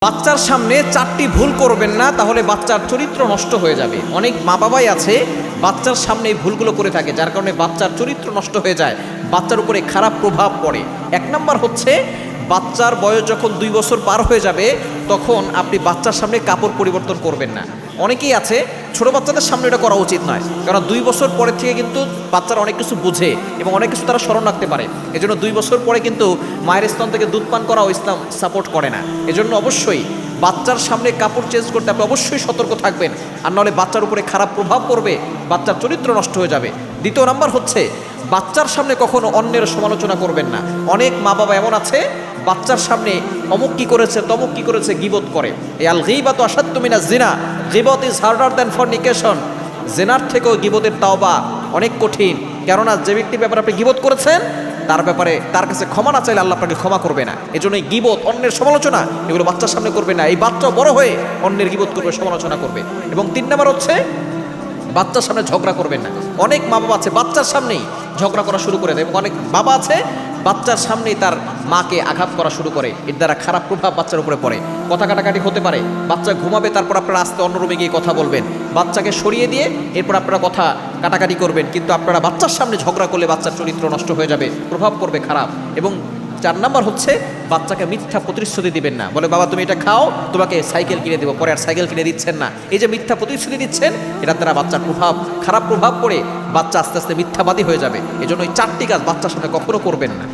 বাচ্চার সামনে চারটি ভুল করবেন না, তাহলে বাচ্চার চরিত্র নষ্ট হয়ে যাবে। অনেক মা বাবাই আছে বাচ্চার সামনে এই ভুলগুলো করে থাকে, যার কারণে বাচ্চার চরিত্র নষ্ট হয়ে যায়, বাচ্চার উপরে খারাপ প্রভাব পড়ে। এক নাম্বার হচ্ছে, বাচ্চার বয়স যখন 2 বছর পার হয়ে যাবে তখন আপনি বাচ্চার সামনে কাপড় পরিবর্তন করবেন না। অনেকেই আছে ছোট বাচ্চাদের সামনে এটা করা উচিত নয়, কারণ 2 বছর পরে থেকে কিন্তু বাচ্চারা অনেক কিছু বুঝে এবং অনেক কিছু তারা স্মরণ রাখতে পারে। এজন্য 2 বছর পরে কিন্তু মায়ের স্তন থেকে দুধ পান করাও ইসলাম সাপোর্ট করে না। এজন্য অবশ্যই বাচ্চার সামনে কাপড় চেঞ্জ করতে আপনি অবশ্যই সতর্ক থাকবেন, আর নাহলে বাচ্চার উপরে খারাপ প্রভাব পড়বে, বাচ্চার চরিত্র নষ্ট হয়ে যাবে। দ্বিতীয় নাম্বার হচ্ছে, বাচ্চার সামনে কখনো অন্যের সমালোচনা করবেন না। অনেক মা বাবা এমন আছে বাচ্চার সামনে অমুক কি করেছে তমুক কি করেছে গীবত করে। এই আল গীবাতু আশাদ্দু মিনাজ জিনা, গীবত ইজ হার্ডার দ্যান ফরনিকেশন। জেনার থেকেও গীবতের তাওবা অনেক কঠিন, কেননা যে ব্যক্তির ব্যাপারে আপনি গীবত করেছেন তার ব্যাপারে তার কাছে ক্ষমা না চাইলে আল্লাহ আপনাকে ক্ষমা করবে না। এজন্য এই গীবত, অন্যের সমালোচনা, এগুলো বাচ্চার সামনে করবে না। এই বাচ্চাও বড় হয়ে অন্যের গীবত করবে, সমালোচনা করবে। এবং 3 নাম্বার হচ্ছে, বাচ্চার সামনে ঝগড়া করবেন না। অনেক মা বাবা আছে বাচ্চার সামনেই ঝগড়া করা শুরু করে দেয়, এবং অনেক বাবা আছে বাচ্চার সামনেই তার মাকে আঘাত করা শুরু করে। এর দ্বারা খারাপ প্রভাব বাচ্চার উপরে পড়ে। কথা কাটাকাটি হতে পারে, বাচ্চা ঘুমাবে, তারপর আপনারা আস্তে অন্য রুমে গিয়ে কথা বলবেন, বাচ্চাকে সরিয়ে দিয়ে এরপর আপনারা কথা কাটাকাটি করবেন। কিন্তু আপনারা বাচ্চার সামনে ঝগড়া করলে বাচ্চার চরিত্র নষ্ট হয়ে যাবে, প্রভাব পড়বে খারাপ। এবং 4 নাম্বার হচ্ছে, বাচ্চাকে মিথ্যা প্রতিশ্রুতি দিবেন না। বলে বাবা তুমি এটা খাও, তোমাকে সাইকেল কিনে দেবো, পরে আর সাইকেল কিনে দিচ্ছেন না। এই যে মিথ্যা প্রতিশ্রুতি দিচ্ছেন, এটার দ্বারা বাচ্চার খারাপ প্রভাব পড়ে বাচ্চা আস্তে আস্তে মিথ্যাবাদী হয়ে যাবে। এজন্য এই 4টি কাজ বাচ্চার সামনে কখনো করবেন না।